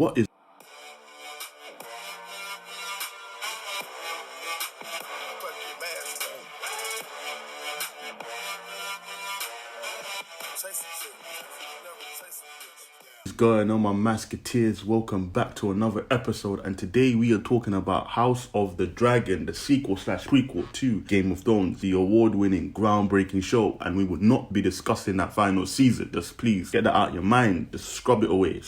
What is going on, my Masketeers? Welcome back to another episode, and today we are talking about House of the Dragon, the sequel slash prequel to Game of Thrones, the award-winning, groundbreaking show. And we would not be discussing that final season. Just please get that out of your mind. Just scrub it away.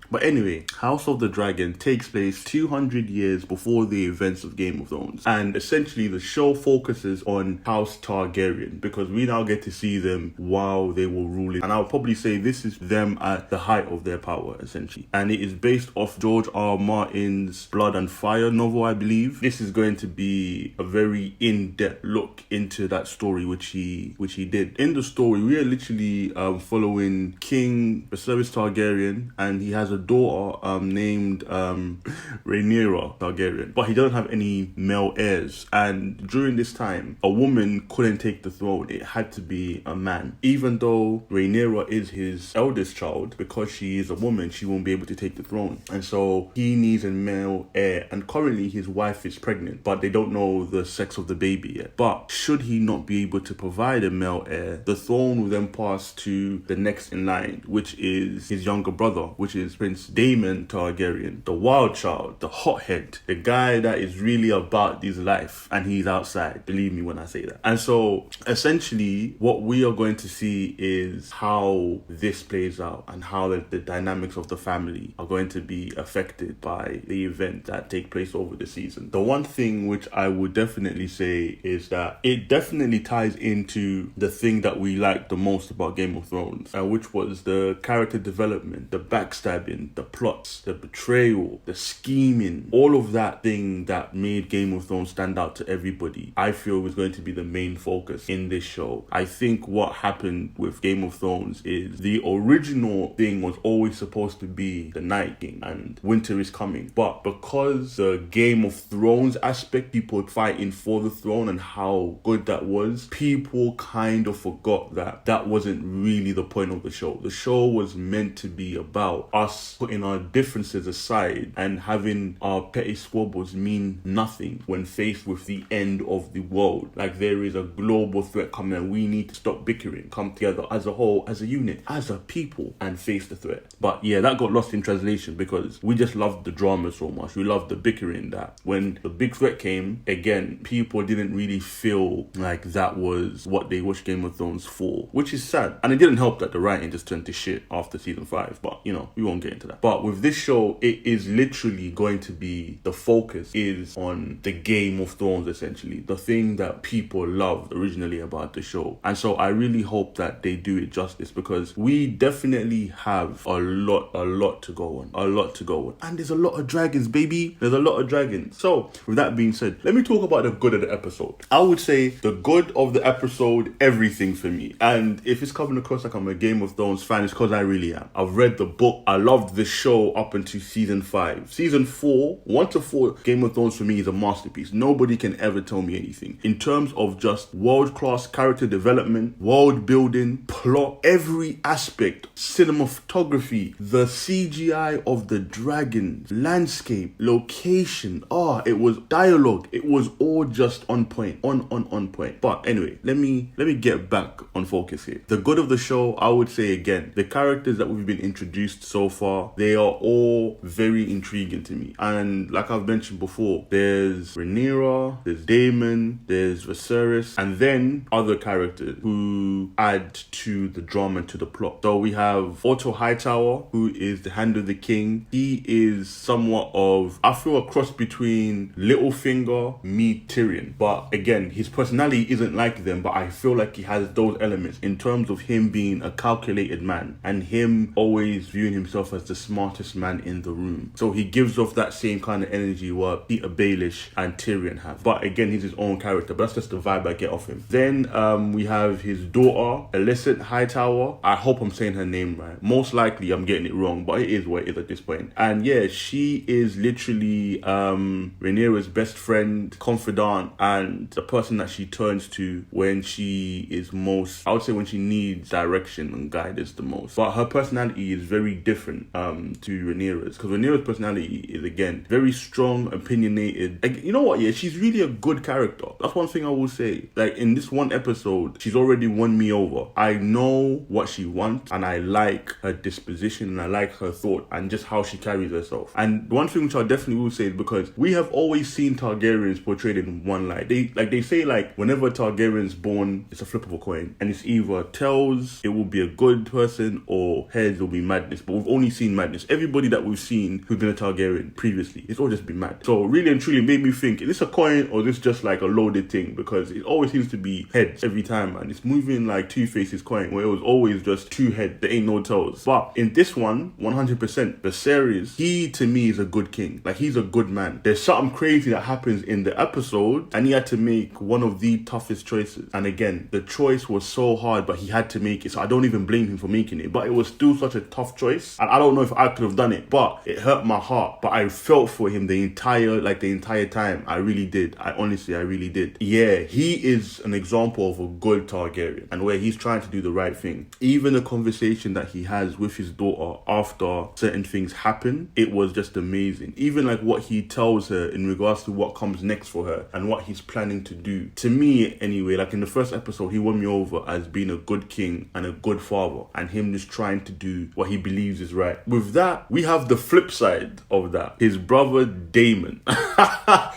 But anyway, House of the Dragon takes place 200 years before the events of Game of Thrones, and essentially the show focuses on House Targaryen because we now get to see them while they were ruling. And I would probably say this is them at the height of their power, essentially. And it is based off George R. Martin's Blood and Fire novel, I believe. This is going to be a very in-depth look into that story, which he did. In the story, we are literally following King Viserys Targaryen, and he has a daughter named Rhaenyra Targaryen, but he doesn't have any male heirs. And during this time, a woman couldn't take the throne. It had to be a man. Even though Rhaenyra is his eldest child, because she is a woman, she won't be able to take the throne. And so he needs a male heir. And currently his wife is pregnant, but they don't know the sex of the baby yet. But should he not be able to provide a male heir, the throne will then pass to the next in line, which is his younger brother, which is Prince Daemon Targaryen, the wild child, the hothead, the guy that is really about his life, and he's outside. Believe me when I say that. And so essentially what we are going to see is how this plays out and how the dynamics of the family are going to be affected by the event that take place over the season. The one thing which I would definitely say is that it definitely ties into the thing that we liked the most about Game of Thrones, which was the character development, the backstabbing, the plots, the betrayal, the scheming, all of that thing that made Game of Thrones stand out to everybody. I feel was going to be the main focus in this show. I think what happened with Game of Thrones is the original thing was always supposed to be the Night King and winter is coming, but because the Game of Thrones aspect, people fighting for the throne and how good that was, people kind of forgot that that wasn't really the point of the show. The show was meant to be about us putting our differences aside and having our petty squabbles mean nothing when faced with the end of the world. Like, there is a global threat coming and we need to stop bickering, come together as a whole, as a unit, as a people, and face the threat. But yeah, that got lost in translation because we just loved the drama so much. We loved the bickering, that when the big threat came, again, people didn't really feel like that was what they watched Game of Thrones for, which is sad. And it didn't help that the writing just turned to shit after season 5, but you know, we won't get into that. But with this show, it is literally going to be, the focus is on the Game of Thrones, essentially, the thing that people loved originally about the show. And so I really hope that they do it justice, because we definitely have a lot to go on, and there's a lot of dragons, baby. There's a lot of dragons. So with that being said, let me talk about the good of the episode. I would say the good of the episode, everything for me. And if it's coming across like I'm a Game of Thrones fan, it's because I really am. I've read the book. I loved the show up until season 5. Season 4, 1 to 4, Game of Thrones for me is a masterpiece. Nobody can ever tell me anything in terms of just world-class character development, world building, plot, every aspect, cinematography, the CGI of the dragons, landscape, location, it was dialogue. It was all just on point, on point. But anyway, let me get back on focus here. The good of the show, I would say again, the characters that we've been introduced so far, they are all very intriguing to me. And like I've mentioned before, there's Rhaenyra, there's Daemon, there's Viserys, and then other characters who add to the drama and to the plot. So we have Otto Hightower, who is the Hand of the King. He is somewhat of, I feel, a cross between Littlefinger meet Tyrion. But again, his personality isn't like them, but I feel like he has those elements in terms of him being a calculated man and him always viewing himself as the smartest man in the room. So he gives off that same kind of energy what Peter Baelish and Tyrion have. But again, he's his own character, but that's just the vibe I get off him. Then we have his daughter, Alicent Hightower. I hope I'm saying her name right. Most likely I'm getting it wrong, but it is what it is at this point. And yeah, she is literally Rhaenyra's best friend, confidant, and the person that she turns to when she is most, I would say, when she needs direction and guidance the most. But her personality is very different to Rhaenyra's, because Rhaenyra's personality is, again, very strong, opinionated. Like, you know what? Yeah, she's really a good character. That's one thing I will say. Like, in this one episode, she's already won me over. I know what she wants, and I like her disposition, and I like her thought, and just how she carries herself. And one thing which I definitely will say is because we have always seen Targaryens portrayed in one light. They say whenever a Targaryen's born, it's a flip of a coin, and it's either tails, it will be a good person, or heads, it will be madness. But we've only seen madness. Everybody that we've seen who's been a Targaryen previously, it's all just been mad. So really and truly made me think, is this a coin or is this just like a loaded thing? Because it always seems to be heads every time, and it's moving like Two-Face's coin, where it was always just two heads, there ain't no tails. But in this one, 100%, Viserys, he to me is a good king. Like, he's a good man. There's something crazy that happens in the episode, and he had to make one of the toughest choices. And again, the choice was so hard, but he had to make it. So I don't even blame him for making it. But it was still such a tough choice, and I don't know if I could have done it. But it hurt my heart. But I felt for him the entire time. I really did. I really did. Yeah, he is an example of a good Targaryen, and where he's trying to do the right thing. Even the conversation that he has with his daughter after certain things happen, it was just amazing. Even like what he tells her in regards to what comes next for her and what he's planning to do. To me, anyway, like in the first episode, he won me over as being a good king and a good father, and him just trying to do what he believes is right. With that, we have the flip side of that. His brother Daemon.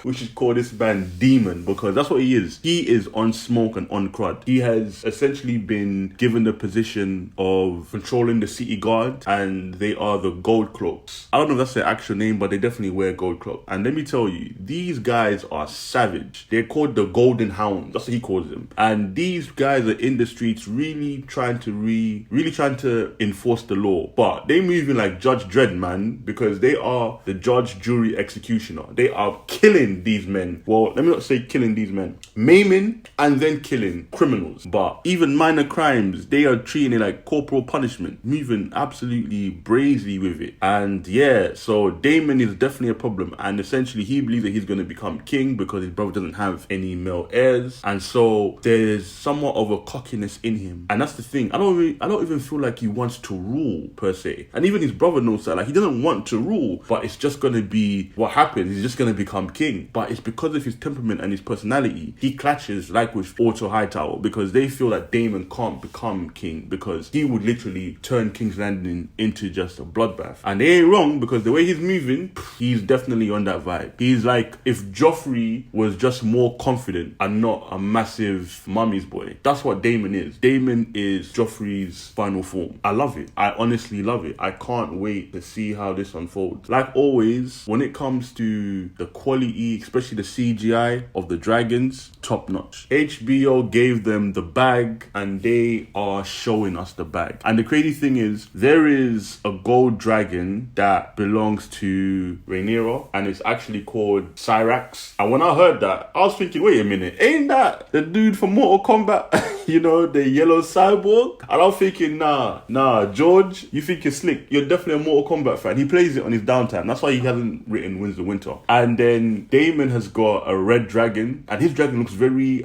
We should call this man Demon, because that's what he is. He is on smoke and on crud. He has essentially been given the position of controlling the city guard, and they are the Gold Cloaks. I don't know if that's their actual name, but they definitely wear gold cloaks. And let me tell you, these guys are savage. They're called the Golden Hounds. That's what he calls them. And these guys are in the streets really trying to enforce the law. But they moving like Judge Dredd, man, because they are the judge, jury, executioner. They are killing these men. Well, let me not say killing these men. Maiming and then killing criminals. But even minor crimes, they are treating it like corporal punishment. Moving absolutely brazy with it. And yeah, so Daemon is definitely a problem. And essentially, he believes that he's going to become king because his brother doesn't have any male heirs. And so there's somewhat of a cockiness in him. And that's the thing. I don't even feel like he wants to rule per se. And even his brother knows that. Like, he doesn't want to rule, but it's just going to be what happens. He's just going to become king. But it's because of his temperament and his personality, he clashes like with Otto Hightower, because they feel that Daemon can't become king because he would literally turn King's Landing into just a bloodbath. And they ain't wrong, because the way he's moving, he's definitely on that vibe. He's like if Joffrey was just more confident and not a massive mummy's boy. That's what Daemon is. Daemon is Joffrey's final form. I love it. I honestly love it. I can't wait to see how this unfolds. Like always, when it comes to the quality, especially the CGI of the dragons, top notch. HBO gave them the bag, and they are showing us the bag. And the crazy thing is, there is a gold dragon that belongs to Rhaenyra, and it's actually called Syrax. And when I heard that, I was thinking, wait a minute, ain't that the dude from Mortal Kombat? You know, the yellow cyborg? And I'm thinking, nah, George, you think you're slick. You're definitely a Mortal Kombat fan. He plays it on his downtime. That's why he hasn't written Winds of Winter. And then Daemon has got a red dragon, and his dragon looks very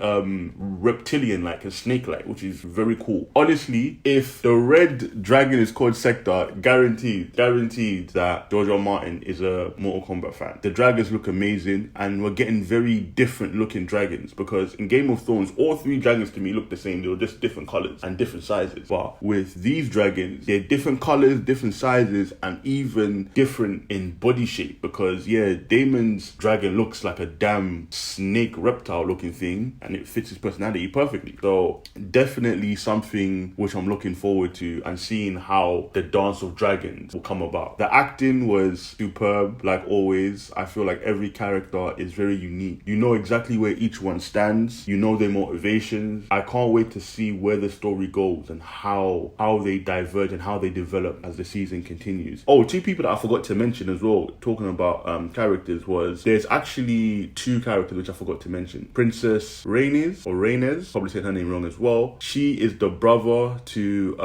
reptilian-like and snake-like, which is very cool. Honestly, if the red dragon is called Sector, guaranteed that George R. Martin is a Mortal Kombat fan. The dragons look amazing, and we're getting very different looking dragons, because in Game of Thrones, all three dragons to me look the same. They were just different colors and different sizes. But with these dragons, they're different colors, different sizes, and even different in body shape, because yeah, Daemon's dragon looks like a damn snake reptile looking thing, and it fits his personality perfectly. So definitely something which I'm looking forward to, and seeing how the Dance of Dragons will come about. The acting was superb, like always. I feel like every character is very unique. You know exactly where each one stands. You know their motivations. I can't wait to see where the story goes and how they diverge and how they develop as the season continues. Oh, two people that I forgot to mention as well, talking about characters, was there's actually two characters which I forgot to mention. Princess Rhaenys, probably said her name wrong as well. She is the brother to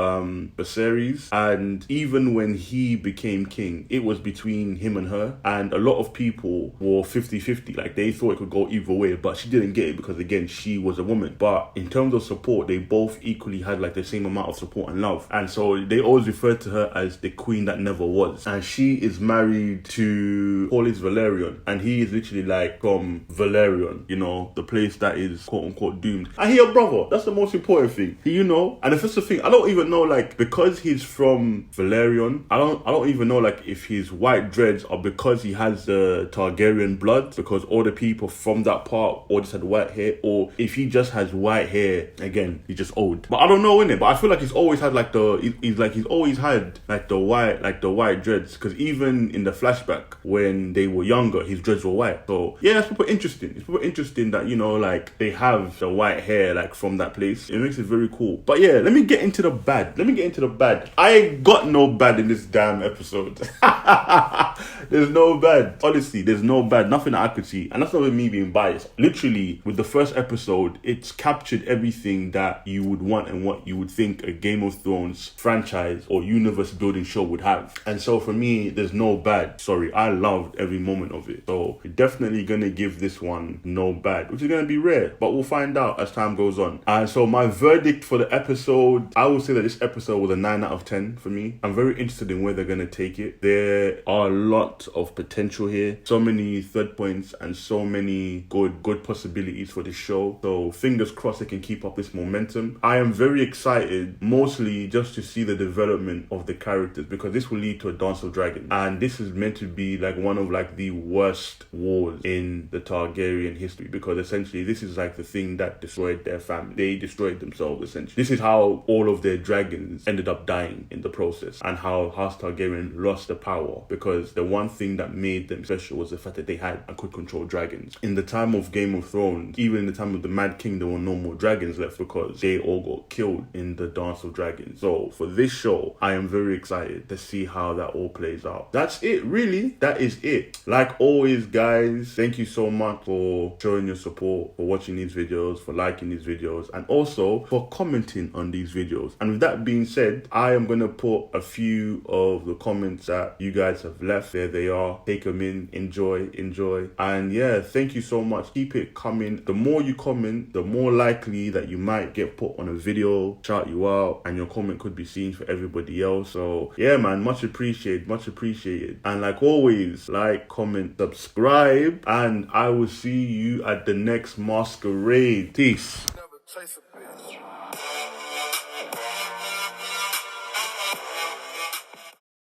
Viserys, 50s, and even when he became king, it was between him and her, and a lot of people were 50-50. Like, they thought it could go either way, but she didn't get it because, again, she was a woman. But in terms of support, they both equally had like the same amount of support and love, and so they always referred to her as the queen that never was. And she is married to Paulis Valerian, and he is literally like from Valerian, you know, the place that is quote unquote doomed. And he a brother. That's the most important thing, you know. And if it's the thing, I don't even know, like, because he's from Valerian, I don't even know like if his white dreads are because he has the Targaryen blood, because all the people from that part all just had white hair, or if he just has white hair, again, he's just old. But I don't know, innit? But I feel like he's always had like he's always had like the white dreads, because even in the flashback when they were younger, his dreads were white. So yeah, it's super interesting. It's super interesting that, you know, like, they have the white hair like from that place. It makes it very cool. But yeah, let me get into the bad. I ain't got no bad in this damn episode. There's no bad. Honestly, there's no bad. Nothing that I could see. And that's not with me being biased. Literally, with the first episode, it's captured everything that you would want and what you would think a Game of Thrones franchise or universe building show would have. And so for me, there's no bad. Sorry, I loved every moment of it. So we're definitely gonna give this one no bad, which is gonna be rare, but we'll find out as time goes on. And so my verdict for the episode, I would say that this episode was a 9 out of 10 for me. I'm very interested in where they're gonna take it. There are a lot of potential here, so many third points and so many good possibilities for this show. So fingers crossed they can keep up this momentum. I am very excited, mostly just to see the development of the characters, because this will lead to a Dance of Dragons, and this is meant to be like one of like the worst wars in the Targaryen history, because essentially this is like the thing that destroyed their family. They destroyed themselves, essentially. This is how all of their dragons ended up dying in the process, and how House Targaryen lost the power, because the one thing that made them special was the fact that they had and could control dragons. In the time of Game of Thrones, even in the time of the Mad King, there were no more dragons left because they all got killed in the Dance of Dragons. So for this show, I am very excited to see how that all plays out. That's it, really. That is it. Like always, guys, thank you so much for showing your support, for watching these videos, for liking these videos, and also for commenting on these videos. And with that being said, I am going to put a few of the comments that you guys have left. There they are. Take them in. Enjoy. And yeah, thank you so much. Keep it coming. The more you comment, the more likely that you might get put on a video, shout you out, and your comment could be seen for everybody else. So yeah, man, much appreciated. And like always, like, comment, subscribe, and I will see you at the next masquerade. Peace.